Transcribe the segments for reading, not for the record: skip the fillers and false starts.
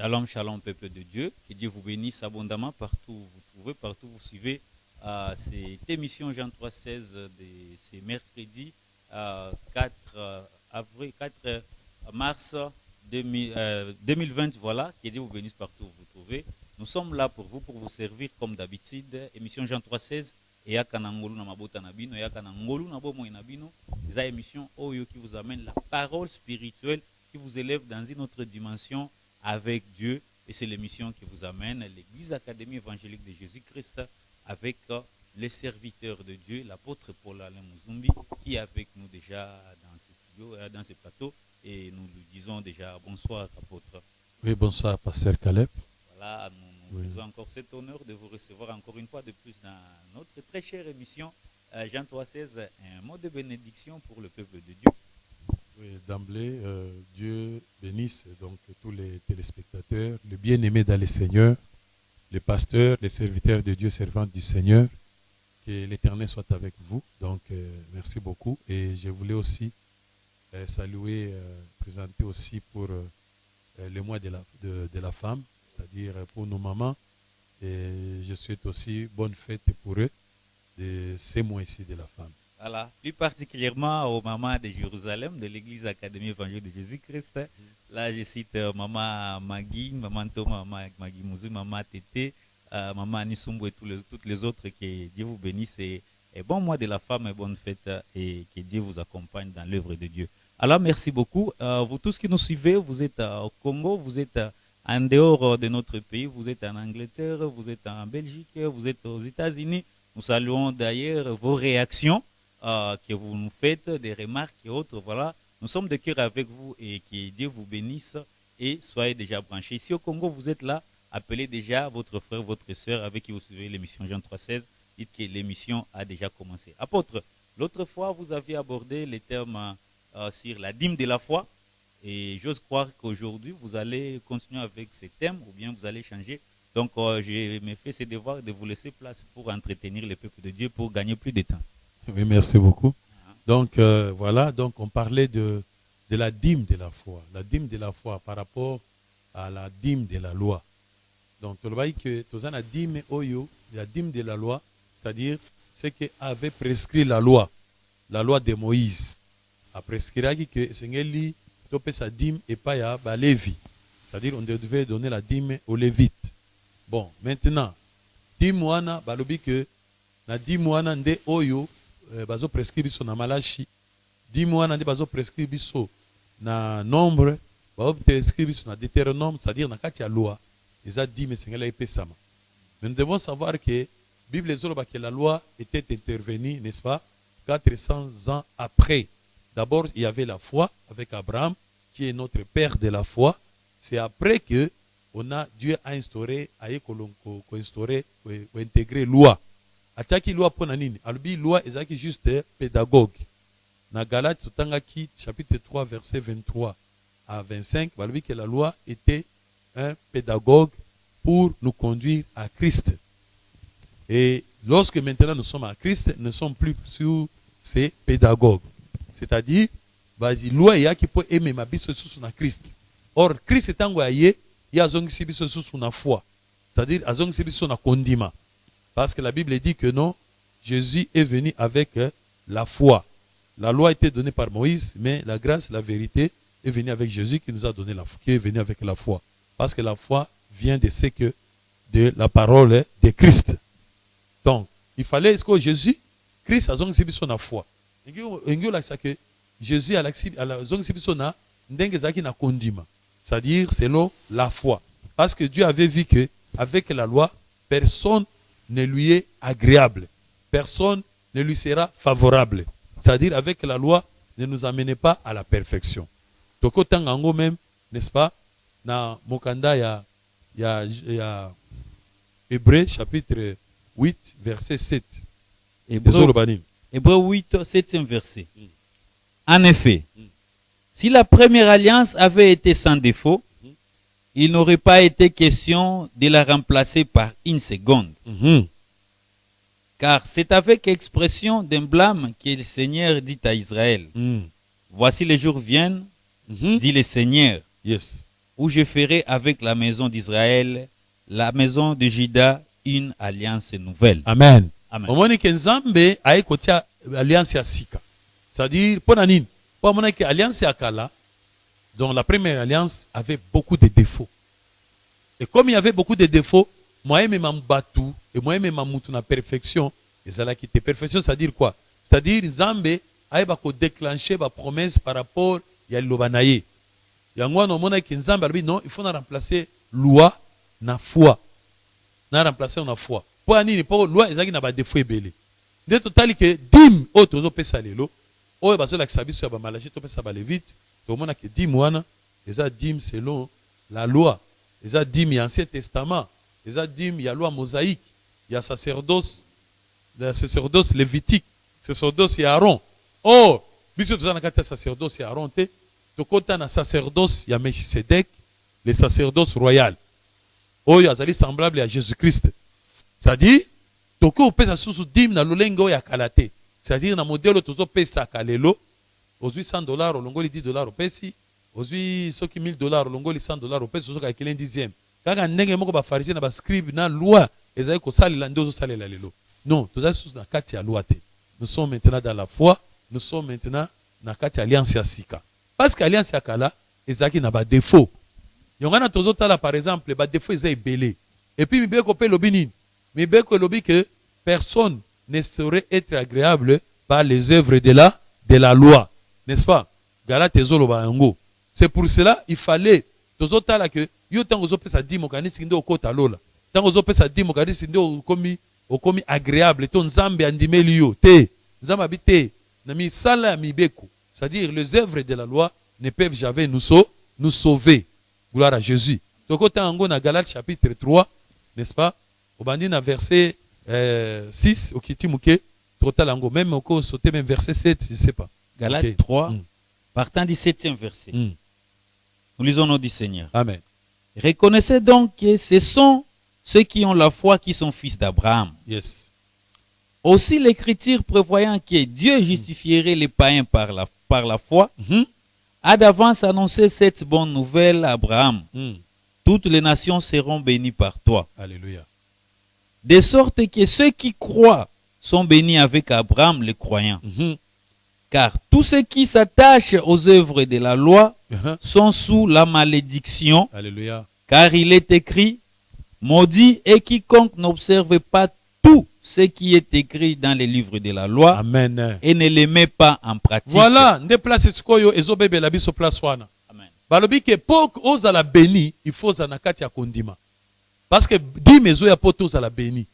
Shalom, shalom, peuple de Dieu. Que Dieu vous bénisse abondamment partout où vous trouvez, partout où vous suivez cette émission Jean 3,16 de ce mercredi 4 avril, 4 mars 2020. Voilà, que Dieu vous bénisse partout où vous vous trouvez. Nous sommes là pour vous servir comme d'habitude. Émission Jean 3,16 et Yakanangolu na mabota nabino, Yakanangolu na bomo nabino. C'est une émission Oyo qui vous amène la parole spirituelle, qui vous élève dans une autre dimension avec Dieu, et c'est l'émission qui vous amène l'Église Académie Évangélique de Jésus-Christ avec les serviteurs de Dieu, l'apôtre Paul Alain Muzumbi, qui est avec nous déjà dans ce studio, dans ce plateau, et nous lui disons déjà bonsoir, apôtre. Oui, bonsoir, pasteur Caleb. Voilà, nous avons encore cet honneur de vous recevoir encore une fois de plus dans notre très chère émission Jean 3,16, un mot de bénédiction pour le peuple de Dieu. Oui, d'emblée, Dieu bénisse donc tous les téléspectateurs, les bien-aimés dans le Seigneur, les pasteurs, les serviteurs de Dieu, servants du Seigneur. Que l'Éternel soit avec vous. Donc, merci beaucoup. Et je voulais aussi saluer, présenter aussi pour le mois de la femme, c'est-à-dire pour nos mamans. Et je souhaite aussi bonne fête pour eux de ces mois-ci de la femme. Voilà, plus particulièrement aux mamans de Jérusalem, de l'Église Académie Évangélique de Jésus-Christ. Là, je cite maman Magui, maman Thomas, maman Magui Mouzou, maman Tété, maman Anisumbo et toutes les autres. Que Dieu vous bénisse et bon mois de la femme et bonne fête et que Dieu vous accompagne dans l'œuvre de Dieu. Alors, merci beaucoup. Vous tous qui nous suivez, vous êtes au Congo, vous êtes en dehors de notre pays, vous êtes en Angleterre, vous êtes en Belgique, vous êtes aux États-Unis. Nous saluons d'ailleurs vos réactions. Que vous nous faites, des remarques et autres, voilà. Nous sommes de cœur avec vous et que Dieu vous bénisse et soyez déjà branchés. Ici au Congo, vous êtes là, appelez déjà votre frère, votre soeur avec qui vous suivez l'émission Jean 3,16. Dites que l'émission a déjà commencé. Apôtre, l'autre fois, vous aviez abordé les termes sur la dîme de la foi et j'ose croire qu'aujourd'hui, vous allez continuer avec ces thèmes ou bien vous allez changer. Donc, je me fais ce devoir de vous laisser place pour entretenir le peuple de Dieu pour gagner plus de temps. Oui, merci beaucoup. Donc, voilà, donc on parlait de la dîme de la foi. La dîme de la foi par rapport à la dîme de la loi. Donc, on voit que la dîme de la loi, c'est-à-dire ce qui avait prescrit la loi de Moïse. A prescrit que Seigneur topé sa dîme et pas ya Lévi. C'est-à-dire on devait donner la dîme aux Lévites. Bon, maintenant, dîme wana balobi que la dîme wana nde oyo bazo prescrit biso na Malachi, dîme wana nde bazo prescrit biso na Nombre, bazo prescrit biso na Deutéronome, c'est-à-dire na kati ya loi, eza dîme Seigneur epesama. Mais nous devons savoir que Bible zoloba que la loi était intervenue, n'est-ce pas, 400 ans après. D'abord, il y avait la foi avec Abraham, qui est notre père de la foi. C'est après que Dieu a instauré, intégrer loi. Ataki loi pour nini? Albi loi ezaki juste pédagogue. Na Galates tangaki chapitre 3 verset 23 à 25, balbi que la loi était un pédagogue pour nous conduire à Christ. Et lorsque maintenant nous sommes à Christ, nous ne sommes plus sur ces pédagogues. C'est-à-dire, la loi est qui peut aimer ma biso sous na Christ. Or Christ est tango aye, ya zongi biso sous na foi. C'est-à-dire azongi biso na condiment. Parce que la Bible dit que non, Jésus est venu avec la foi. La loi a été donnée par Moïse, mais la grâce, la vérité est venue avec Jésus qui nous a donné la foi, qui est venu avec la foi. Parce que la foi vient de ce que de la parole de Christ. Donc, il fallait que Jésus, Christ a zongi son foi. Que Jésus a zongi son na condiment. C'est-à-dire selon la foi. Parce que Dieu avait vu que avec la loi, personne ne lui est agréable. Personne ne lui sera favorable. C'est-à-dire, avec la loi, ne nous amenez pas à la perfection. Donc, autant même, n'est-ce pas, dans Mokanda, il y a Hébreux, chapitre 8, verset 7. Hébreux 8, 7e verset. En effet, si la première alliance avait été sans défaut, il n'aurait pas été question de la remplacer par une seconde. Car c'est avec expression d'un blâme que le Seigneur dit à Israël, voici les jours viennent, dit le Seigneur, Yes. où je ferai avec la maison d'Israël, la maison de Juda, une alliance nouvelle. Amen. Amen. Omoni ke Nzambe aye kotia alliance ya sika. C'est-à-dire, pour nini? Pour mon que alliance ya kala, dont la première alliance avait beaucoup de défauts. Et comme il y avait beaucoup de défauts, moi même m'ambatu et moi même m'amutu na perfection, et ça là qui était perfection, c'est-à-dire quoi? C'est-à-dire Nzambe aye ba ko déclencher ba promesse par rapport ya lobanaye. Yango no mona ke Nzambe albi non, il faut na remplacer loi na foi. Na remplacer na foi. Pour nini? Pour loi ezaki na ba défaut ebele. De totali que dim o tozo pesa lelo, o bazo la kisabiso ya ba malachi to pesa ba levite, to mona ke dim wana eza dim selon la loi. Eza dim ya Ancien Testament, eza dim ya loi mosaïque, ya sacerdoce, le sacerdoce lévitique, sacerdoce ya Aaron. Or, biso toza na kati sacerdoce ya Aaron te, to kota na sacerdoce ya Melchisedec, le sacerdoce royal. Oyo azali semblable à Jésus-Christ. C'est-à-dire, toko opesa susu dim na lolengo ya kalate. C'est-à-dire na modèle tozo pesa kalelo, ozui $100 olongoli $10 opesi, ozui soki $1000 olongoli $100 opesi ozo ka kelen dixième. Kaka ndenge moko ba pharisien na ba scribe na loi ezali ko salela ndozo salela lelo. Non, toza susu na kati ya loi te. Nous sommes maintenant dans la foi, nous sommes maintenant na kati ya alliance ya sika. Parce que alliance ya kala ezaki na ba défaut. Yongana tozo tala par exemple ba défaut ezai belé. Et puis mibeko pe lobi nini? Mibeko lobi que personne ne saurait être agréable par les œuvres de la loi. N'est-ce pas? Galate ezoloba yango. C'est pour cela il fallait tozo tala que yo tango zo pesa dimo kanisi ndo okota lola. Tango zo pesa dimo kanisi ndo okomi agréable ton Nzambe andimeli yo te. Nzambe habite na misala ya mibeko. C'est-à-dire les œuvres de la loi ne peuvent jamais nous sauver. Gloire à Jésus. Tokota yango na Galates chapitre 3, n'est-ce pas? Obandi na verset 6 okiti muke total yango même oko sauter même verset 7, je sais pas. Galates Okay. 3 partant du 7e verset. Nous lisons au nom du Seigneur. Amen. Reconnaissez donc que ce sont ceux qui ont la foi qui sont fils d'Abraham. Yes. Aussi l'Écriture prévoyant que Dieu justifierait les païens par la foi, a d'avance annoncé cette bonne nouvelle à Abraham. Toutes les nations seront bénies par toi. Alléluia. De sorte que ceux qui croient sont bénis avec Abraham, le croyant. Car tous ceux qui s'attachent aux œuvres de la loi sont sous la malédiction. Alléluia. Car il est écrit, maudit est quiconque n'observe pas tout ce qui est écrit dans les livres de la loi. Amen. Et ne les met pas en pratique. Voilà, nde place sikoyo ezobebe la biso place wana. Amen. Balobi ke pok oza la béni, il faut za na kati ya kondima. Parce que dim ezo ya poto oza la béni.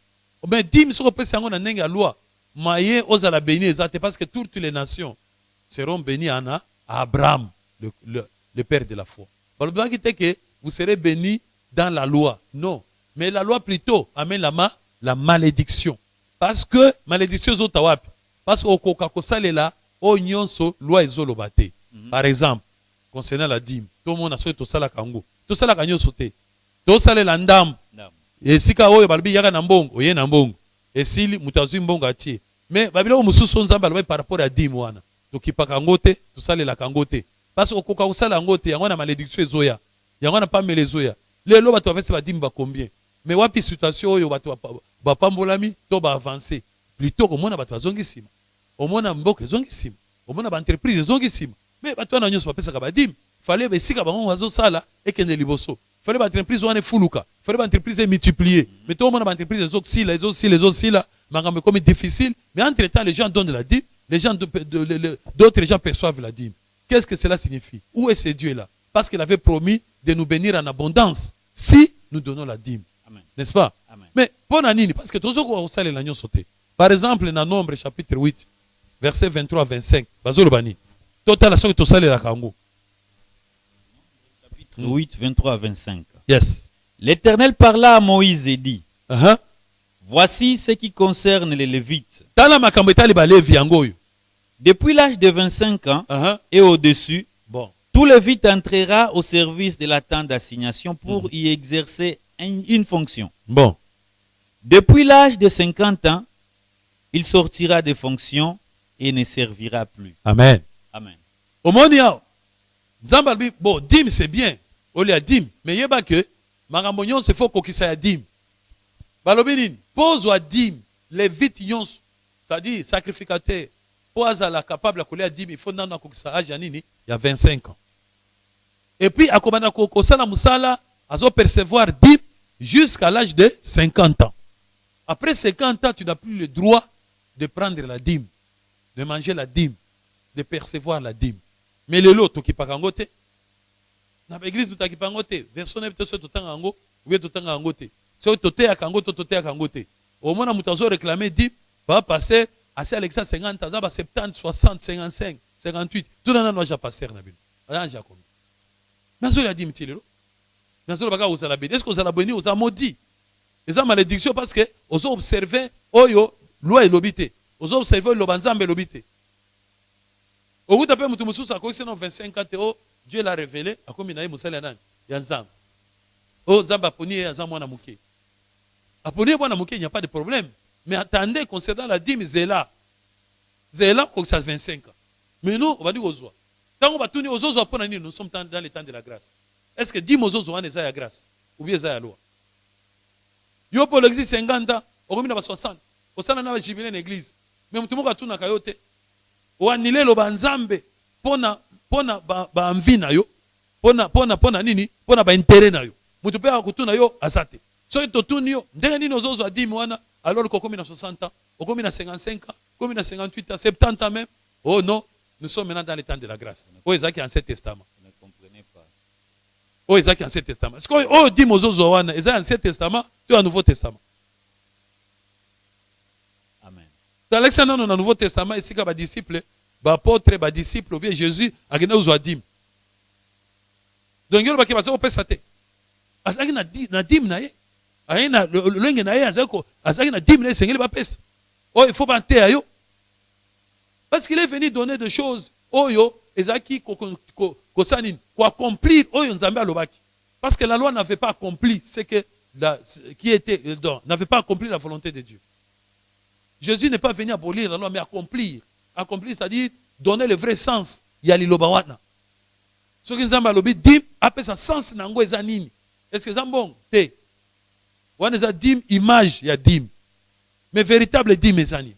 Mais dim soko pesa yango na ndenge ya loi, maye oza la béni ezate parce que toutes les nations seront bénies à Abraham, le père de la foi. Balobi ki te ke vous serez bénis dans la loi. Non, mais la loi plutôt amène la malédiction. Parce que malédiction ezota wapi? Parce que okoka kosalela o nyonso loi ezoloba te. Par exemple, concernant la dîme, tout le monde a souhaité tosala kango. Tosala kanyo sote. Tosalela ndam. Et sika oyo balbi yaka na mbongo, oye na mbongo. Et sili mutazui mbongo atie. Mais babila mususu nzamba balbi par rapport à dîme wana. Tokipa kango te, tosalela kango te. Parce que okoka kosala kango te, yango na malédiction ezoya. Yango na pamela ezoya. Lelo bato bafesi ba dîme ba combien? Mais wapi situation oyo bato ba pambolami to ba avancer. Plutôt ko mona bato bazongi sima. Omona mboka ezongi sima. Omona ba entreprise ezongi sima. Mais bato na nyonso bapesa ka ba dîme. Fallait ba sika bango bazo sala ekende liboso. Fallait ba entreprise wana fuluka. Fallait ba entreprise multiplier. Mais to omona ba entreprise ezosila, makambo comme difficile, mais entre temps les gens donnent de la dîme, les gens d'autres gens perçoivent la dîme. Qu'est-ce que cela signifie? Où est ce Dieu là? Parce qu'il avait promis de nous bénir en abondance si nous donnons la dîme. N'est-ce pas? Amen. Mais pour Nanini, parce que tous on sale l'agneau sauté. Par exemple, dans Nombre chapitre 8, verset 23 à 25, Bazolo Bani. Total la to sale la kango. Chapitre 8, 23 à 25. Yes. L'Éternel parla à Moïse et dit, voici ce qui concerne les Lévites. Tala makambo etali ba Lévi yango. Depuis l'âge de 25 ans et au-dessus, tout Lévite entrera au service de la tente d'assignation pour y exercer une fonction. Depuis l'âge de 50 ans, il sortira des fonctions et ne servira plus. Amen. Amen. Au monde, Zambalbi, bon, dim c'est bien. Oli a dîme. Mais il y a que, Marambognon, c'est faux qu'il s'aille à dîme. Balobinin, pose ou à dîme, les vite yons, c'est-à-dire sacrificateur, pose à la capable à coller à dîme, il faut n'en avoir il y a 25 ans. Et puis, à Komana Kokosala Moussala, à percevoir dîme jusqu'à l'âge de 50 ans. Après 50 ans, tu n'as plus le droit de prendre la dîme, de manger la dîme, de percevoir la dîme. Mais le lot, qui pas gangote, dans l'église, tu n'as pas gangote, version 9, tu as tout gango, ou tu as gangote. Si tu as gangote, tu as gangote. Au moins, tu as réclamé dîme, va passer à 50 ans, 70, 60, 55, 58. Tout le monde va passer. Mais ce que dit, est-ce que vous avez béni, vous avez maudit? Et ça, malédiction parce que vous avez observé, oyo, loi et l'obité. Vous avez observé l'obanzambe et l'obité. Au bout d'un peu, vous 25 ans, Dieu l'a révélé, à comme il y a Moussala Yanzam. Oh, Zamba Poni et Zamwana Mouké. À Poni et Mouké, il n'y a pas de problème. Mais attendez, concernant la dîme, Zéla. Zéla, comme ça, 25 ans. Mais nous, on va dire aux oies. Quand on va tourner aux autres, nous sommes dans le temps de la grâce. Est-ce que 10 aux autres ont la grâce? Ou bien ça la loi? Yo pour l'église 50 ans, on a 60. On a jubilé l'église. Mais tout le monde a tourné à Kayote. On a annulé le banzambe. Pona ba envie na yo. Pona nini? Pona ba intérêt na yo. Mutu pe akutuna yo azate. So to tourne yo. Ndenge nini ozozo a 10 mois alors qu'on a 60 ans, on a 55 ans, on a 58 ans, 70 ans même. Oh non. Nous sommes maintenant dans le temps de la grâce. Oh, Isaac est Ancien Testament. Vous ne comprenez pas. Oh, Isaac est Ancien Testament. Ce qu'on dit Mozo Zowana, Isaac est Ancien Testament, tu as un Nouveau Testament. Amen. Dans l'Alexandre, on a un Nouveau Testament, ici, il y a des disciples, des apôtres, des disciples, ou bien Jésus, a gagné aux Adim. Donc, il y a des gens qui ont fait Azaki na dim na ye. Aina le lenge na ye azaki na dim na ye sengeli ba pesa. Oh, il faut banter ayo. Parce qu'il est venu donner des choses, oyo, ezaki kosanin, ko accomplir oyo nzambe alobaki. Parce que la loi n'avait pas accompli ce que n'avait pas accompli la volonté de Dieu. Jésus n'est pas venu abolir la loi, mais accomplir. Accomplir, c'est-à-dire donner le vrai sens. Il y a l'ilobawana. Ce que nzambe alobi dim, appelle ça sens nango ezanini. Est-ce que c'est bon? Te. Wana eza dim, image ya dim. Mais véritable dim ezanini.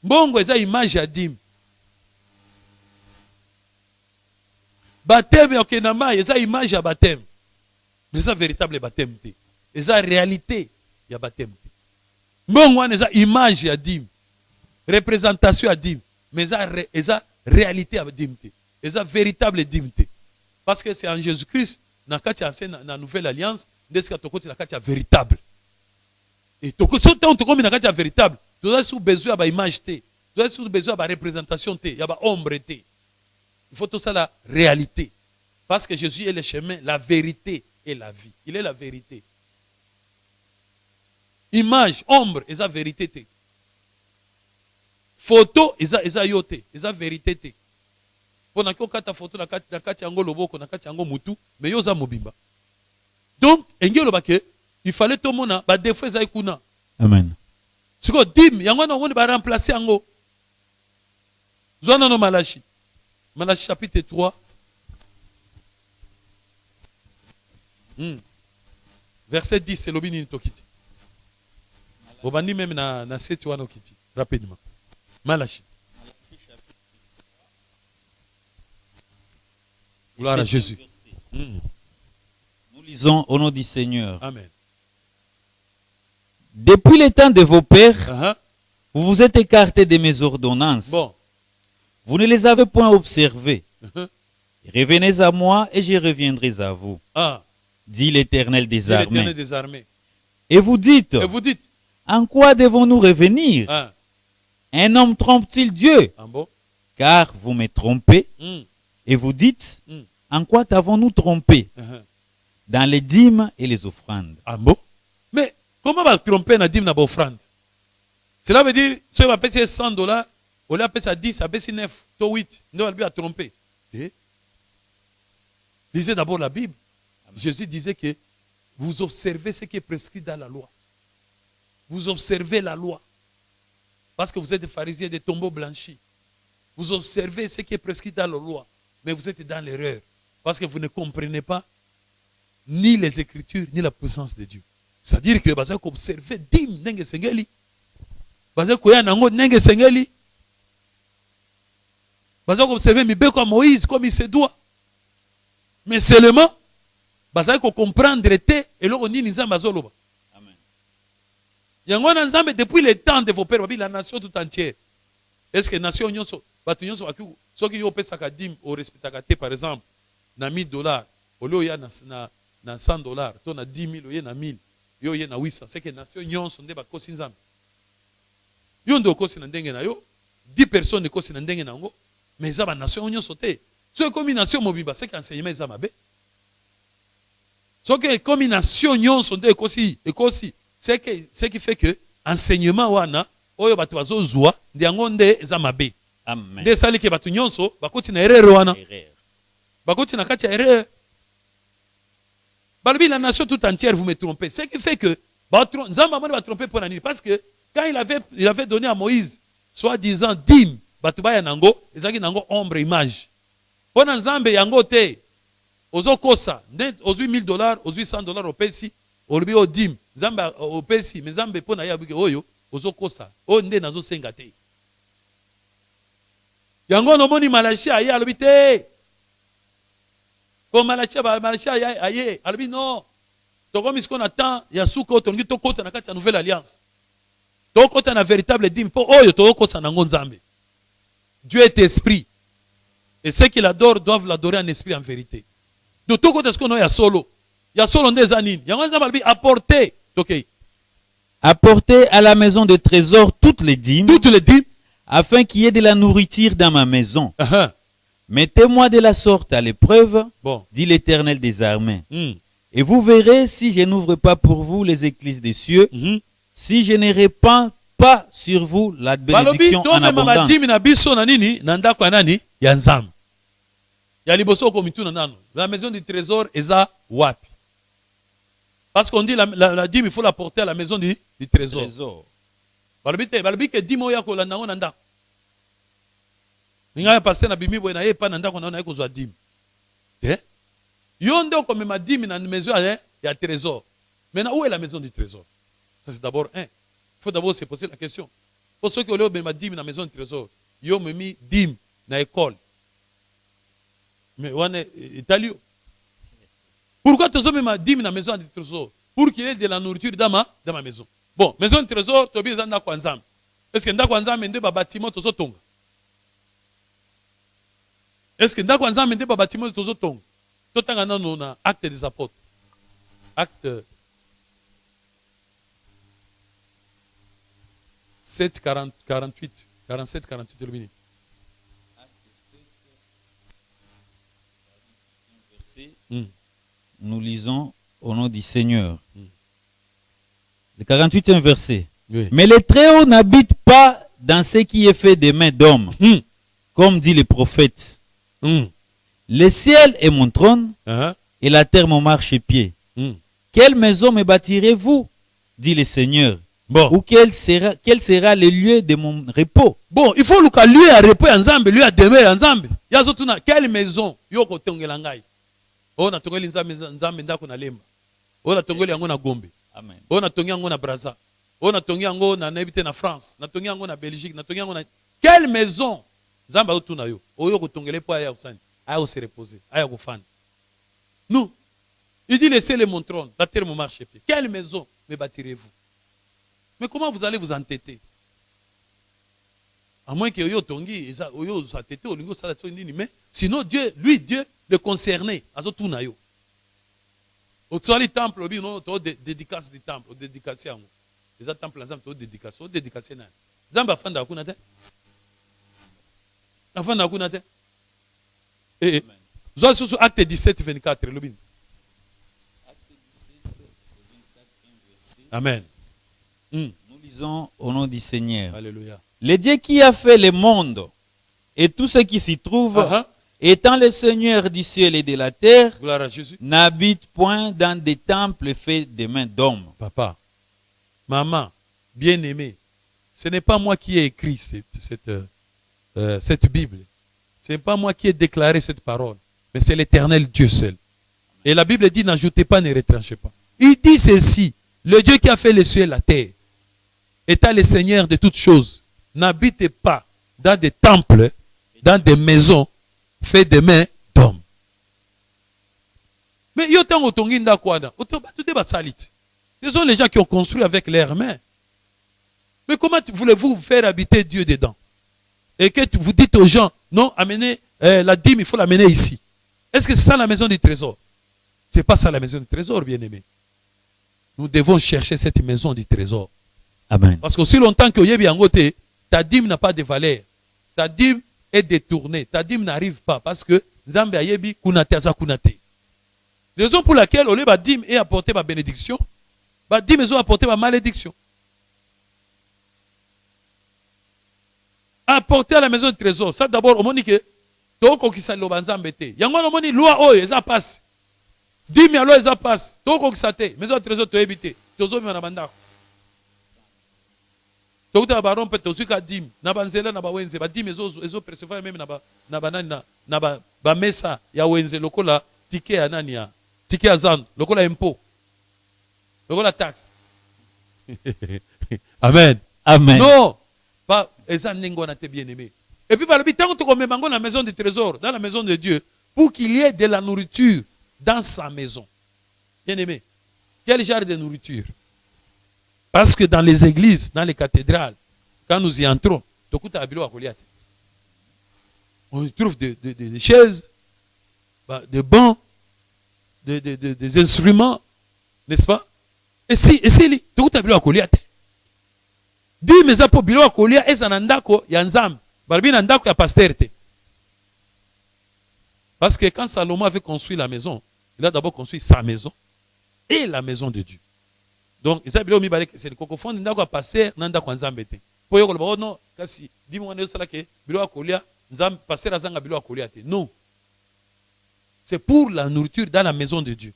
Bongo eza image ya dim. Baptême ya kenama eza image ya baptême. Mais eza véritable baptême te. Eza réalité ya baptême te. Bongo wana eza image ya dim. Représentation ya dim. Mais eza réalité ya dim te. Eza véritable dim te. Parce que c'est en Jésus-Christ na kati na nouvelle alliance ndeska tokoti na kati ya véritable. Et tokoti tokomi na kati ya véritable. Tu as sous besoin de l'image, tu as sous besoin de la représentation, il y a l'ombre. Il faut tout ça la réalité. Parce que Jésus est le chemin, la vérité et la vie. Il est la vérité. Image, ombre, et la vérité. Photo, et la yote, et la vérité. Pour que tu as photo, na kati yango loboko, na kati yango mutu, mais yoza mobimba. Donc, il fallait tout le monde, ba défaut za ikuna. Amen. Si vous dim, yango na ngoni ba remplacer yango. Zwana no Malachi. Malachi chapitre 3. Verset 10, c'est l'obini tokiti. Obandi même na 7 wana okiti. Rapidement. Malachi. Gloire à Jésus. Nous lisons au nom du Seigneur. Amen. Depuis le temps de vos pères, vous vous êtes écartés de mes ordonnances. Bon. Vous ne les avez point observées. Revenez à moi et je reviendrai à vous. Dit l'Éternel des armées. Et vous dites, en quoi devons-nous revenir? Un homme trompe-t-il Dieu? Bon? Car vous me trompez. Et vous dites, en quoi t'avons-nous trompé? Dans les dîmes et les offrandes. Bon? Mais comment va tromper dans les dîmes et les offrandes? Cela veut dire, si on va payer $100, on va payer 10, on va payer 9, 8, on va tromper. Lisez d'abord la Bible. Amen. Jésus disait que vous observez ce qui est prescrit dans la loi. Vous observez la loi. Parce que vous êtes des pharisiens, des tombeaux blanchis. Vous observez ce qui est prescrit dans la loi. Mais vous êtes dans l'erreur. Parce que vous ne comprenez pas ni les Écritures, ni la puissance de Dieu. C'est-à-dire que vous allez observer dim nenge sengeli. Vous allez nango nenge sengeli. Vous allez observer mibeko à Moïse comme il se doit. Mais seulement, vous allez comprendre te et l'on ni nzamba zoloba. Amen. Yango na nzambe depuis le temps de vos pères, la nation tout entière. Est-ce que nation nyonso batu nyonso baku soki yo pesa ka dim au respectaka te par exemple na $1000 au lieu ya na 100 $, to na 10 000 na 1000 yo ye na 800, c'est que nation nyonso nde bakosi nzambe. Yo ndo kosi na ndenge na yo 10 personnes kosi na ndenge nango, mais za ba nation nyonso te. So comme nation mobimba c'est que enseignement za mabe. So que comme nation nyonso nde kosi c'est que ce qui fait que enseignement wana oyo batu bazozwa ndiango nde za mabe. Amen. Nde sali ke batu nyonso bakoti na erreur wana. Bakoti na kati ya erreur. Balobi la nation tout entière vous me trompez. Ce qui fait que Nzamba mone va tromper pour nani parce que quand il avait donné à Moïse soi-disant dim batu baya nango ezaki nango ombre image. Pona Nzambe yango te ozokosa nde ozwi $1000 ozwi $100 opesi olobi o dim Nzambe opesi mais Nzambe pona ya bike oyo ozokosa o nde nazo senga te. Yango no moni Malachi aye alobi te. Pour Malachi aye alobi non. Tokomi ce qu'on attend ya suko tongi to kota na kati ya nouvelle alliance. To kota na véritable dîme po oyo to kosa nango Nzambe. Dieu est esprit. Et ceux qui l'adorent doivent l'adorer en esprit en vérité. Donc to kota ce qu'on a ya solo. Ya solo nde zanini. Yango Nzambe alobi apporter. OK. Apportez à la maison de trésor toutes les dîmes. Toutes les dîmes. Afin qu'il y ait de la nourriture dans ma maison. Mettez-moi de la sorte à l'épreuve, bon, dit l'Éternel des armées. Et vous verrez si je n'ouvre pas pour vous les éclises des cieux, si je ne répands pas sur vous la bénédiction en abondance. La maison du trésor est à wapi. Parce qu'on dit la dîme, il faut la porter à la maison du trésor. Balobi ke dîme oya ko landa ngona ndako. Ninga passer na bimi boy na ye pa na ndako na ko zwa dîme. Te? Yo ndo ko mema dîme na maison ya trésor. Maintenant où est la maison du trésor? Ça c'est d'abord un. Il faut d'abord se poser la question. Pour ceux qui ont mema dîme na maison du trésor, yo memi dîme na école. Mais on est italien. Pourquoi tu as mema dîme na maison du trésor? Pour qu'il y ait de la nourriture dans ma maison. Bon, maison de trésor, tu as besoin d'un kwanzam. Est-ce que d'un kwanzam est un bâtiment de tonga? Est-ce que d'un kwanzam est un bâtiment de tonga? Tout le temps, on a acte des apôtres. Acte 7, 48, 47, 48, le Nous lisons au nom du Seigneur. Le 48e verset. Oui. Mais le Très-Haut n'habite pas dans ce qui est fait des mains d'hommes, comme dit le prophète. Le ciel est mon trône, et la terre mon marchepied. Quelle maison me bâtirez-vous, dit le Seigneur? Bon. Ou quel sera le lieu de mon repos? Bon, il faut que lui à repos ensemble, lui à demeurer ensemble. Yazotuna, quelle maison yoko tongelangai? On a tongeli nzambe ndako na lemba. On a tongeli yango na Gombe. Amen. On a tongi yango na Brazza. On a tongi yango na nebite na France. Na tongi yango na Belgique. Na tongi yango na quelle maison? Nzamba otuna yo. Oyo ko tongele po aya usani. Aya se reposer. Aya ko fan. Nous. Il dit laissez-le mon trône. La terre mon marchepied. Quelle maison me bâtirez-vous? Mais comment vous allez vous entêter? À moins que yo tongi oyo sa tete olingo sala tsoni mais sinon Dieu le concerné azotuna yo. Au tsali temple obi non to dédicace du temple, dédicacer yango. Les temple ensemble to dédicacer na. Zamba fanda kuna te? La fanda kuna te? Zo sur acte 17 24 lobi. Acte 17 24 verset. Amen. Nous lisons au nom du Seigneur. Alléluia. Le Dieu qui a fait le monde et tout ce qui s'y trouve, étant le Seigneur du ciel et de la terre, gloire à Jésus, n'habite point dans des temples faits de mains d'hommes. Papa, maman, bien-aimé, ce n'est pas moi qui ai écrit cette Bible. Ce n'est pas moi qui ai déclaré cette parole. mais c'est l'Éternel Dieu seul. Et la Bible dit, n'ajoutez pas, ne retranchez pas. Il dit ceci, le Dieu qui a fait les cieux et la terre, étant le Seigneur de toutes choses, n'habitez pas dans des temples, dans des maisons faites de mains d'hommes. Mais il y a autant de ce sont les gens qui ont construit avec leurs mains. Mais comment voulez-vous faire habiter Dieu dedans? Et que vous dites aux gens, non, amenez la dîme, il faut l'amener ici. Est-ce que c'est ça la maison du trésor? Ce n'est pas ça la maison du trésor, bien-aimé. Nous devons chercher cette maison du trésor. Amen. Parce qu'aussi longtemps que ta dîme n'a pas de valeur. Ta dîme est détournée. Ta dîme n'arrive pas parce que Nzambe ayebi kunate aza kunate. Raison pour laquelle au lieu de dîme et apporter ma bénédiction, ba dîme ils ont apporté ma malédiction. Apporter à la maison du trésor. Ça d'abord, on dit que toko kisa lo banzambe te. Yango on dit loi oyo eza passe. Dîme ya loi eza passe. Toko kisa te. Maison du trésor to ebité. Tozo mi na bandako. Tokuta ba rompe tozu ka dîme. Na banzela na ba wenze ba dîme ezo percevoir même na ba mesa ya wenze lokola ticket ya nani ya. Ticket ya zan lokola impôt. Lokola taxe. Amen. Amen. Non. Pas bien-aimé. Et puis, par le temps qu'on met dans la maison du trésor, dans la maison de Dieu, pour qu'il y ait de la nourriture dans sa maison. Bien-aimé, quel genre de nourriture? Parce que dans les églises, dans les cathédrales, quand nous y entrons, on y trouve des chaises, des bancs, des instruments, n'est-ce pas? Et si, tout à Dis mes apo bilo akolia ezanandako ya nzambe. Balbi nandako ya pasteur te. Parce que quand Salomon avait construit la maison, il a d'abord construit sa maison et la maison de Dieu. Donc, il s'est dit c'est le cocofond ndako ya pasteur nandako ya nzambe te. Po yoko ba non kasi di mo ngane sala ke bilo akolia nzambe pasteur azanga bilo akolia te. Non. C'est pour la nourriture dans la maison de Dieu.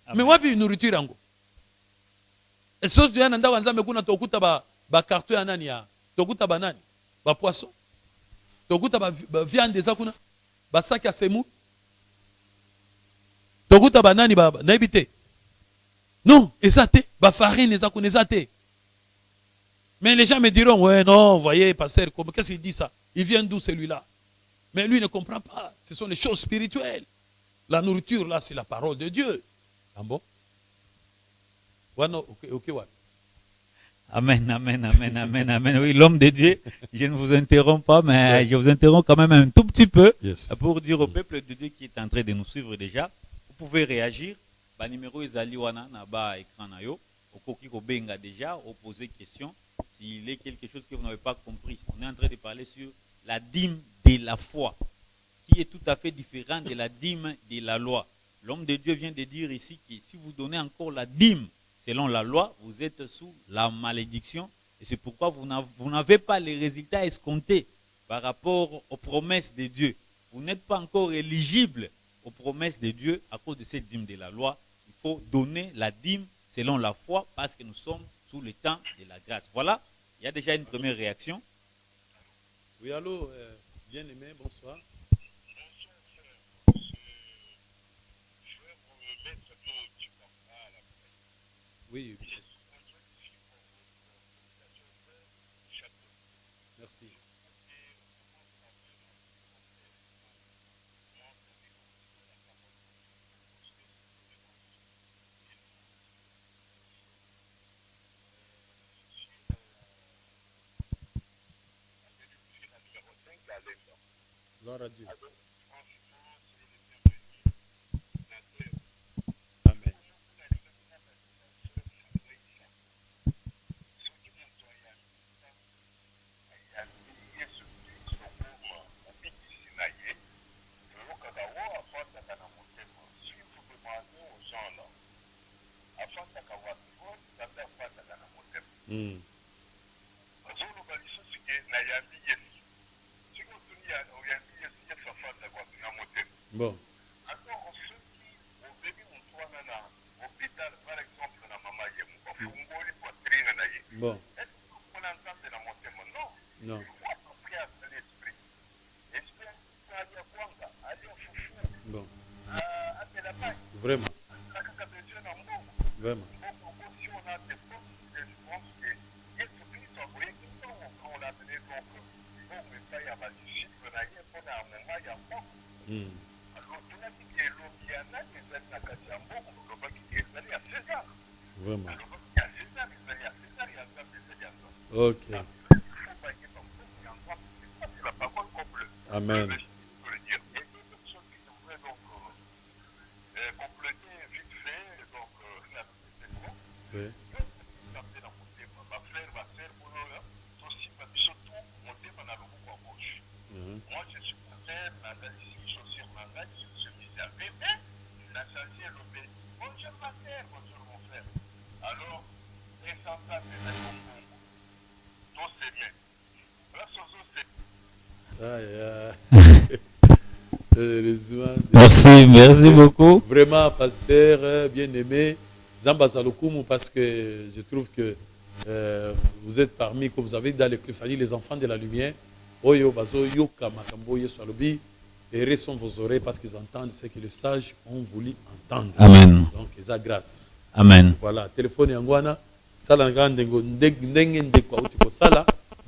Amen. Mais wapi nourriture yango? Et ce que nandako ya nzambe kuna tokuta ba carton ya nani ya tokuta banani ba poisson tokuta ba viande eza kuna ba sac ya semu tokuta banani ba naibite non eza te ba farine eza kuna eza te. Mais les gens me diront ouais non voyez pasteur comment qu'est-ce qu'il dit ça, il vient d'où celui-là? Mais lui ne comprend pas, ce sont les choses spirituelles. La nourriture là c'est la parole de Dieu. Ah bon? Ouais non ok ouais. Amen, amen, amen, amen, amen. Oui, l'homme de Dieu, je ne vous interromps pas, mais je vous interromps quand même un tout petit peu pour dire au peuple de Dieu qui est en train de nous suivre déjà, vous pouvez réagir. Ba numéro ezali wana na ba écran na yo, okoki ko benga déjà, poser question s'il est quelque chose que vous n'avez pas compris. On est en train de parler sur la dîme de la foi, qui est tout à fait différente de la dîme de la loi. L'homme de Dieu vient de dire ici que si vous donnez encore la dîme selon la loi, vous êtes sous la malédiction. Et c'est pourquoi vous n'avez pas les résultats escomptés par rapport aux promesses de Dieu. Vous n'êtes pas encore éligible aux promesses de Dieu à cause de cette dîme de la loi. Il faut donner la dîme selon la foi parce que nous sommes sous le temps de la grâce. Voilà, il y a déjà une première réaction. Oui, allô, bien-aimé, bonsoir. Oui. Merci. Gloire à Dieu. Amen. Bon. Bon. Non. Bon. Vraiment. Vraiment. Vraiment. Ok. Amen. Oui. Moi, je suis frère, bonjour ma sœur, bonjour mon frère. Alors, les enfants, Merci, merci beaucoup. Vraiment, pasteur, bien-aimé, Zambazalokoum, parce que je trouve que vous êtes parmi, que vous avez dans les clubs, c'est-à-dire les enfants de la lumière. Oyo, bazo, yoka, makambo, yesalobi, et sont vos oreilles parce qu'ils entendent ce que les sages ont voulu entendre. Amen. Donc, ils ont grâce. Amen. Voilà, téléphone Yangwana,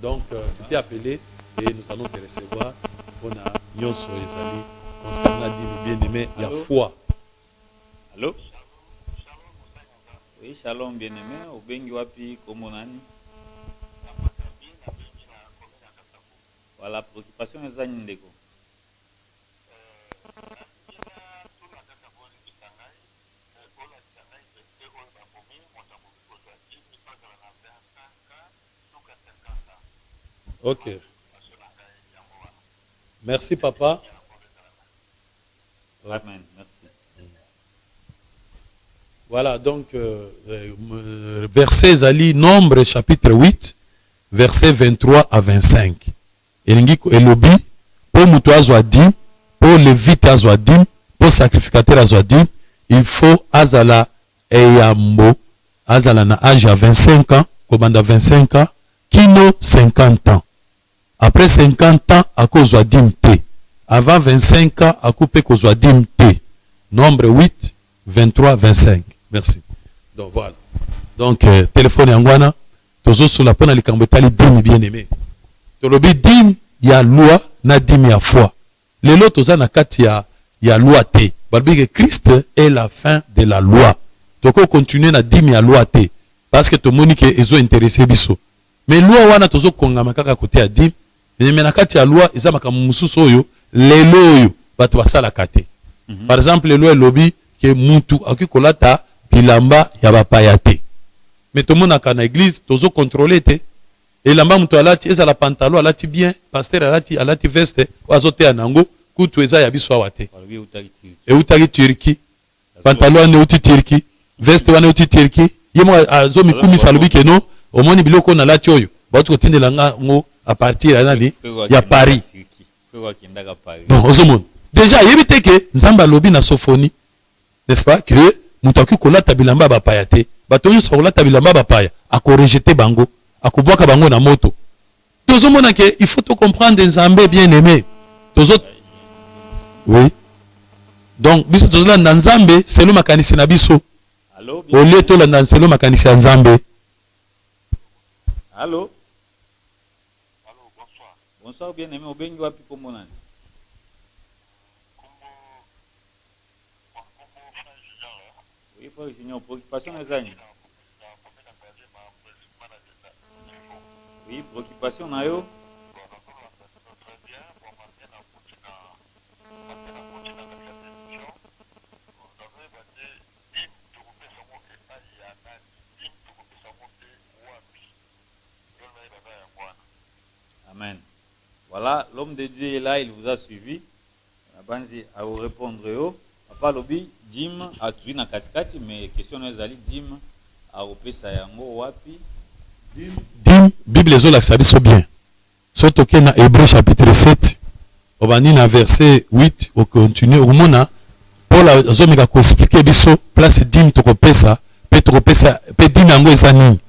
donc, tu t'es appelé et nous allons te recevoir. On a Nyonso Ezali concernant les bien-aimés, il y a foi. Allô? Oui, shalom bien-aimé. Obengi wapi komonani? Voilà, préoccupation est à Ndeko. Ok. Merci, papa. Amen. Merci. Voilà, donc, verset Zali, Nombre, chapitre 8, verset 23 à 25. Elobi, pour mutu azwadim, pour levite azwadim, pour sacrificateur azwadim, il faut azala eyambo, azala na âge à 25 ans, kobanda 25 ans, kino 50 ans. Après 50 ans, à cause de T. Avant 25 ans, à couper cause de T. Nombre 8, 23, 25. Merci. Donc voilà. Donc, téléphone Yangwana, toujours sur la peine à l'ikambetali dim bien-aimé. Tolobi dim, il y a loi, na dim, il y a foi. Les lots, na kat, il y a loi T. Balbi que Christ est la fin de la loi. Donc, on continue na dim, il y a loi T. Parce que tout le monde est intéressé biso. Mais loi, wana tozo kongama kaka côté à dim. Mais nakati ya loi eza makambo mususu oyo lelo oyo bato basala kate. Par exemple lelo elobi ke mutu akikolata bilamba ya bapaya te. Mais tout le monde na église tozo contrôler te. Elamba mutu alati eza la pantalon alati bien, pasteur alati veste azote ya nango kutu eza ya biso awate. E utaki Turki. Pantalon ne uti Turki, veste wana uti Turki. Yemo azo mikumi salobi ke no omoni biloko na lati oyo. Bato kotindela ngo à partir il y a Paris. Bon, Ozomon. Déjà, il y a que Nzamba Lobi na Sophonie, n'est-ce pas, que Moutaku Kola Tabilamba Bapayate, Batoyo Sola Tabilamba Bapaya, a rejeté Bango, a Kuboka Bango na moto. Ozomon, il faut te comprendre Nzambé bien aimé. Oui. Donc, biso tozola Nzambé, c'est le makanisi na biso. Au lieu de la c'est le makanisi Nzambé. Allô? Bonsoir bien-aimé, au bengi wapi komonani. Oui, frère Junior, préoccupation les amis. Oui, préoccupation na yo. Amen. Voilà, l'homme de Dieu est là, il vous a suivi. À vous répondre. Papa Lobi, Jim, a toujours na katikati, mais question nous allons Jim, a repesa yango wapi. Dim, Bible les autres ça bien. Surtout que dans Hébreu chapitre 7, au na verset 8, au continue, au mona, Paul a zomika ko expliquer biso place dim to kopesa, peut dim yango ezani.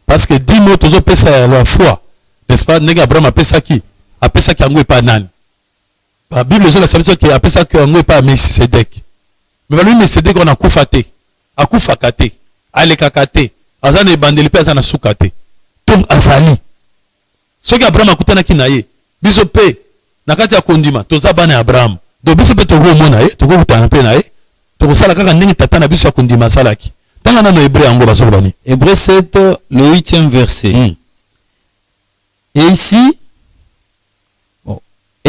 Parce que dim o tozo pesa la foi. N'est-ce pas? Nega Abraham a pesa qui? A pesa qui yango pas nani. La Bible les autres ça veut dire que a pesa qui yango pas Melchisedec. mais balobi Melchisedek on akufa te akufaka te alekaka te aza na ebandeli mpe aza na suka te donc azali soki Abraham akutanaki na ye biso mpe na kati ya kondima toza bana ya Abraham donc biso mpe tokomona ye tokokutana mpe na ye tokosala kaka ndenge tata na biso ya kondima asalaki tanga nano Hébreu yango bazoloba nini. Hébreu 7 le 8e verset. Et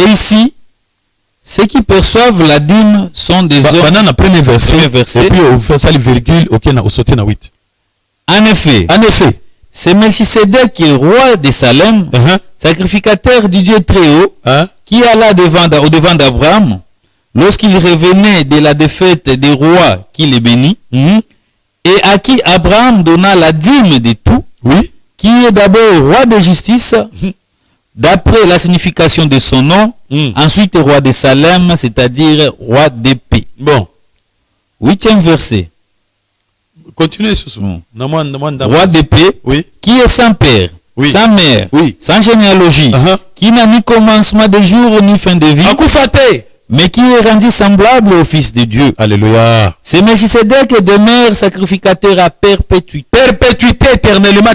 ici ceux qui perçoivent la dîme sont des hommes. Banana premier verset. Et puis au verset virgule au sauté na 8. En effet, c'est Melchisedec qui est roi de Salem, sacrificateur du Dieu très haut, qui alla au devant d'Abraham lorsqu'il revenait de la défaite des rois qui les bénit, et à qui Abraham donna la dîme de tout, qui est d'abord roi de justice, d'après la signification de son nom, ensuite roi de Salem, c'est-à-dire roi de paix. Bon. 8e verset. Continuez sur ce mot. Roi de paix, qui est sans père, sans mère, sans généalogie, qui n'a ni commencement de jour ni fin de vie, mais qui est rendu semblable au Fils de Dieu. Alléluia. C'est Melchisedec demeure sacrificateur à perpétuité. Perpétuité éternellement.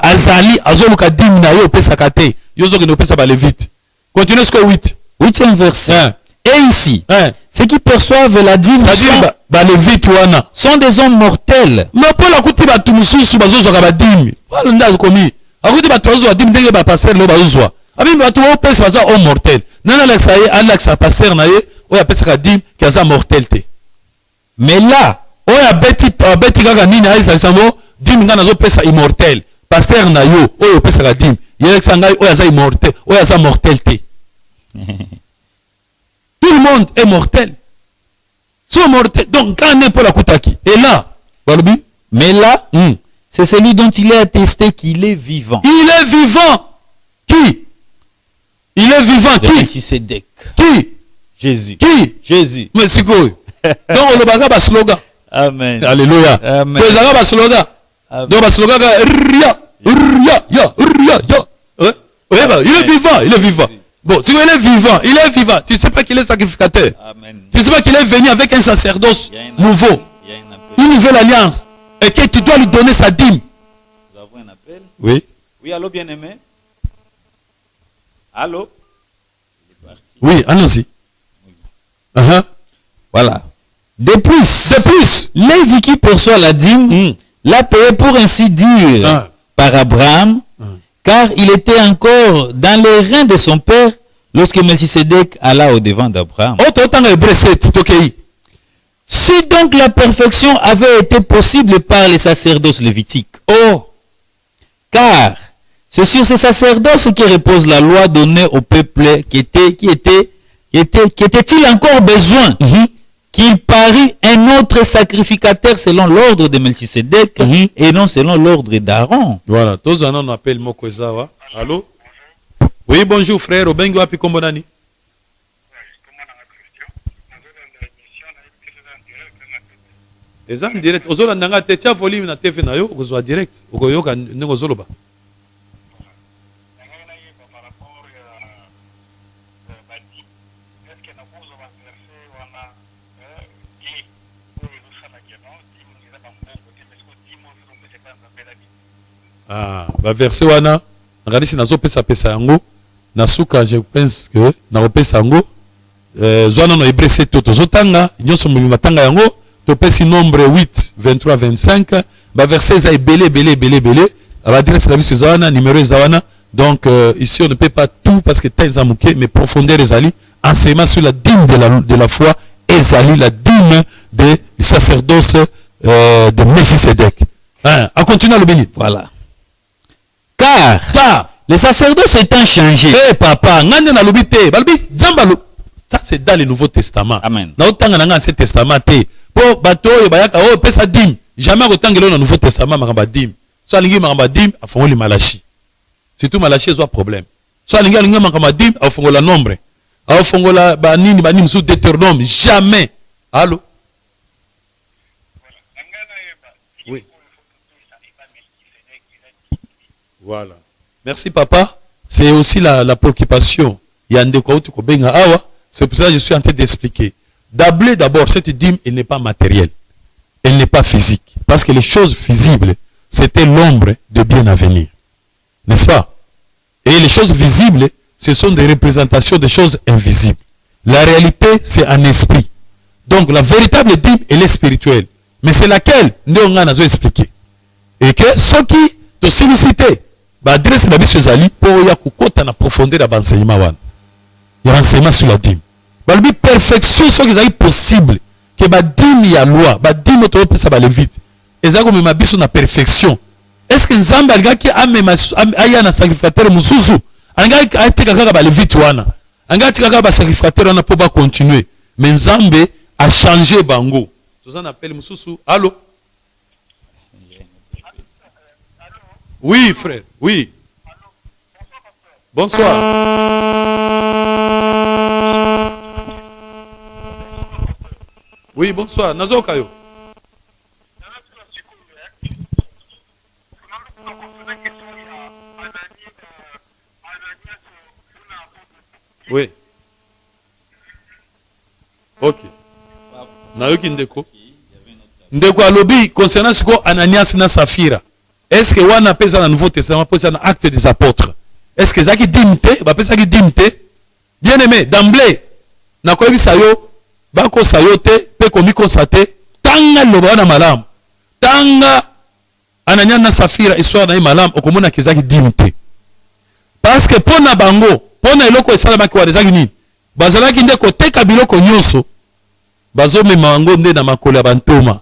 Azali, azoluka dim na yo pesakate. Yozoke no pesa ba levite. Continuez jusqu'au 8. 8e verset. Et ici, ceux qui perçoivent la dîme sont des hommes mortels. Mais pour la kuti ba tumususu bazozoka ba dim. Wala ndazo komi. Akuti ba tozo ba dim ndenge ba passer lo bazozwa. Abi ba tuwo pesa baza homme mortel. Nana la saye Alexa passer na ye o ya pesa ka dim ki aza mortalité. Mais là, o ya beti kaka nini Alexa samo dim ngana zo pesa immortel. Pasteur na yo o yo pesa ka dim. Alexa ngai o ya za immortel, o ya za mortalité. Tout le monde est mortel. Sont mortels. Donc, quand on est pour la Koutaki, et là, mais là, c'est celui dont il est attesté qu'il est vivant. Il est vivant. Qui? Il est vivant. Melchisedec. Qui? Jésus. Qui? Jésus. Mais c'est quoi? Donc, on va faire un slogan. Amen. Alléluia. Amen. On va faire un slogan. Donc, un slogan, il est vivant. Il est vivant. Bon, si il est vivant, il est vivant. Tu ne sais pas qu'il est sacrificateur. Amen. Tu ne sais pas qu'il est venu avec un sacerdoce nouveau. Une nouvelle alliance. Et que tu dois lui donner sa dîme. Nous avons un appel. Oui. Oui, allô, bien-aimé. Allô. Oui, allons-y. Voilà. De plus, Lévi qui perçoit la dîme l'a payé pour ainsi dire par Abraham. Car il était encore dans les reins de son père lorsque Melchisedec alla au devant d'Abraham. Si donc la perfection avait été possible par les sacerdoces lévitiques, car c'est sur ces sacerdoces qui repose la loi donnée au peuple qu'était-il encore besoin qu'il parût un autre sacrificateur selon l'ordre de Melchisedec et non selon l'ordre d'Aaron. Voilà, tous en appelle Mokozawa. Allô? Oui, bonjour frère, Obengo api kombonani. En direct, ozola nanga te tia volume na TV na yo, okozwa direct, okoyoka ndenge ozoloba. Verset wana ngadi si nazo pesa yango na suka je pense que na pesa yango zwana no Hébreu 7 tozotanga nyoso mu matanga yango to pesi nombre 8 23 25 ba verset za belé adresse la biso zwana numéro zawana donc ici on ne peut pas tout parce que temps za muke mais profondeur ezali enseignement sur la dîme de la foi ezali la dîme de sacerdoce de Melchisedec. On continue le béni. Voilà. Car les sacerdoces étant changés. Papa, ça c'est dans le Nouveau Testament. Amen. Dans l'Ancien Testament, pour bateau bayaka pesa dim. Jamais autant que dans le Nouveau Testament makamba dim. So alingi makamba dim afongo li malachi. Surtout malachi zo problème. So alingi makamba dim afongo la nombre. Afongo la banini sous Deutéronome jamais. Allô? Oui. Voilà. Merci papa. C'est aussi la préoccupation. C'est pour ça que je suis en train d'expliquer. D'emblée, d'abord, cette dîme, elle n'est pas matérielle. Elle n'est pas physique. Parce que les choses visibles, c'était l'ombre de bien à venir. N'est-ce pas? Et les choses visibles, ce sont des représentations des choses invisibles. La réalité, c'est un esprit. Donc, la véritable dîme, elle est spirituelle. Mais c'est laquelle nous avons expliqué. Et que ceux qui te sollicitent, adresse la biso zali pour ya kukota na profondeur de l'enseignement wana. Il y a l'enseignement sur la dîme. Balbi perfection ce qui est possible que ba dîme ya loi, ba dîme to pesa ba levite. Ezako mema biso na perfection. Est-ce que nzamba algaki amema aya na sacrificateur mususu? Angaki atika kaka ba levite wana. Angaki kaka ba sacrificateur wana pour ba continuer. Mais nzambe a changé bango. Tout ça on appelle mususu. Allô? Oui, frère, oui. Bonsoir. Oui, bonsoir. Nazo Kayo. Oui. Ok. Nayoki ndeko. Ndeko alobi concernant ce que Ananias na Safira. Est-ce que wana pesa na Nouveau Testament pesa na Actes des Apôtres? Est-ce que zaki dimte ba pesa ki dimte? Bien aimé, d'emblée na ko ebisa yo ba ko sayote pe komi constater tanga loba na malam. Tanga Anania na Safira histoire na malam okomona ke zaki dimte. Parce que pona bango, pona eloko esala ba kwa zaki nini? Bazalaki nde ko teka biloko nyonso. Bazo me mango nde na makolo ya bantoma.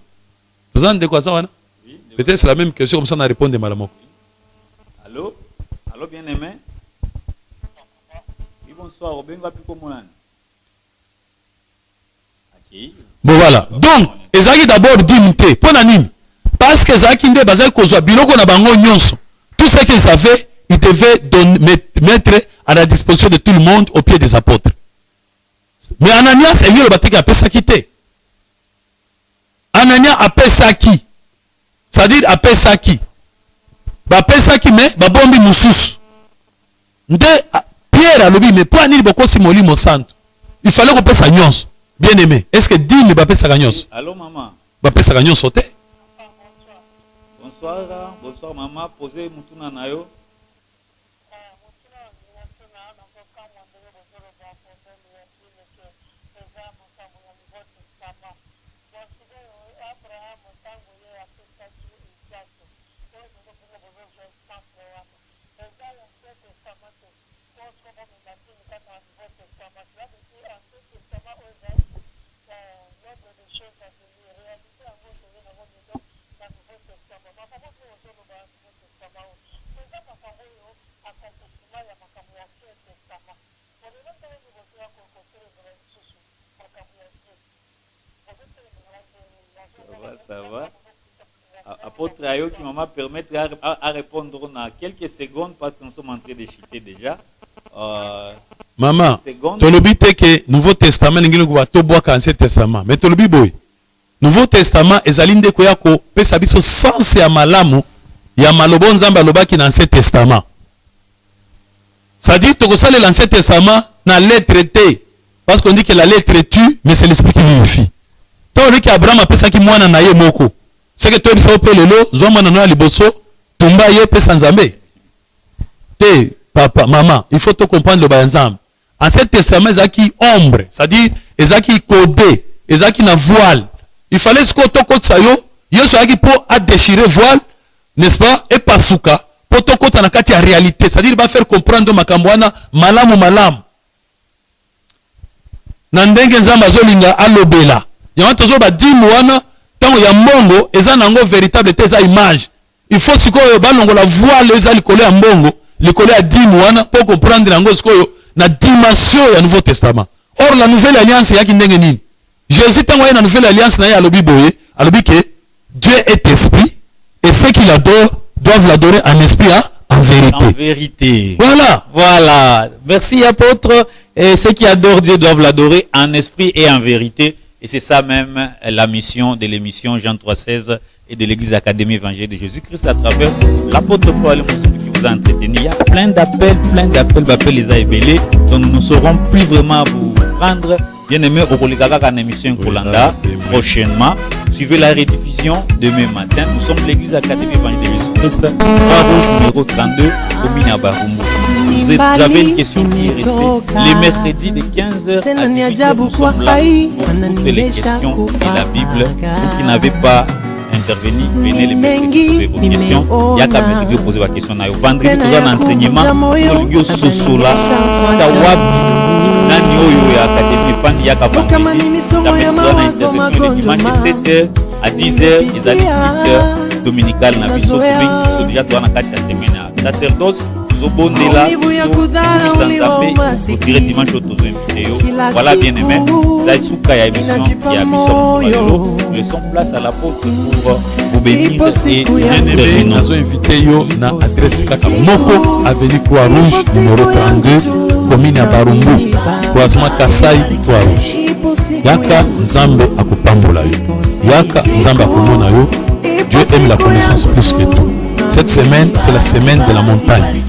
Tozande kwa sawana? Peut-être c'est la même question, comme ça on a répondu malamoko. Allô? Allô, bien-aimé? Oui, bonsoir. Obenga Piko Moulane. Bon, voilà. Donc, ezaki d'abord dignité. Pour nani? Parce que ezaki nde bazaki kozwa biloko na bango nyonso. Tout ce qu'ils avaient, ils devaient mettre à la disposition de tout le monde au pied des apôtres. Mais Ananias et lui, le bâtiment a pesaki te. Anania a pesaki. C'est-à-dire après ça qui mais babombi mususu nde Pierre a lobi mais pour anil boko simoli mo santo il fallait qu'on pesa nyonso bien aimé est-ce que dîme ba pesa nyonso allô maman ba pesa nyonso te bonsoir maman posez mutuna nayo Ça va. Apôtre Ayo qui m'a permis à répondre dans quelques secondes parce que nous sommes en train de chuter déjà. Maman, tolobi te que Nouveau Testament ngilo ko to bois Ancien Testament. Mais tolobi boy. Nouveau Testament ezalinde ko yako pesa biso sens ya malamu ya malobo nzamba lobaki na Ancien Testament. C'est-à-dire to sale l'Ancien Testament na lettre T parce qu'on dit que la lettre tue mais c'est l'esprit qui vivifie. Tolobi ki Abraham apesa ki mwana na ye moko. C'est que toi bisa opelelo zoma na liboso tumba ye pesa nzambe. Te papa maman, il faut te comprendre le banzam. Ancien Testament ezaki ombre, c'est-à-dire ezaki codé, ezaki na voile. Il fallait ce que to kotsa yo, yeso aki pour a déchirer voile, n'est-ce pas? Et pasuka pour to kota na kati ya réalité, c'est-à-dire va faire comprendre makambo wana malamu malamu. Na ndenge nzamba zolinga alobela. Yango tozo ba dimu wana tango ya mbongo eza nango véritable te eza image. Il faut sikoyo balongo la voile eza likolo ya mbongo, likolo ya dimu wana pour comprendre nango sikoyo na dimension ya Nouveau Testament. Or la nouvelle alliance yaki ndenge nini? Jésus tango ya na nouvelle alliance na ya alobi boye, alobi que Dieu est esprit et ceux qui l'adorent doivent l'adorer en esprit en vérité. En vérité. Voilà. Voilà. Merci apôtre. Et ceux qui adorent Dieu doivent l'adorer en esprit et en vérité. Et c'est ça même la mission de l'émission Jean 3,16 et de l'Église Académie Évangélique de Jésus-Christ à travers l'apôtre Paul qui vous a entretenu. Il y a plein d'appels, les a ébellés. Donc nous ne saurons plus vraiment vous prendre. Bien aimé, au Kolikaka, une émission Kolanda, prochainement. Suivez la rediffusion demain matin. Nous sommes l'église Académie Évangile de Jésus-Christ, Croix-Rouge numéro 32, commune à Barumbu. Vous avez une question qui est restée. Les mercredis de 15h à 18h, nous sommes là pour toutes les questions et la Bible. Vous qui n'avez pas intervenu, venez les mercredis poser vos questions. Il y a qu'à mercredi poser vos questions. Vendredi, nous avons un enseignement. Nous Sosola, Nani Oyo et Académie Pan, il y a qu'à vendredi. Nous avons une intervention le dimanche de 7h à 10h. Ils allaient 8h dominical. Nous avons déjà dans la 4 semaine. Sacerdoce. Zobondela, vous direz dimanche au vidéo. Voilà, bien aimé. Daisuka, il y a émission qui a mis son nous laissons place à l'apôtre pour vous bénir et nous avons invité na adresse Moko, avenue Croix-Rouge, numéro 32, commune à Barumbu, croisement Kasai, Croix-Rouge. Yaka Nzambe akupambola yo. Yaka Nzambe akumona yo. Dieu aime la connaissance plus que tout. Cette semaine, c'est la semaine de la montagne.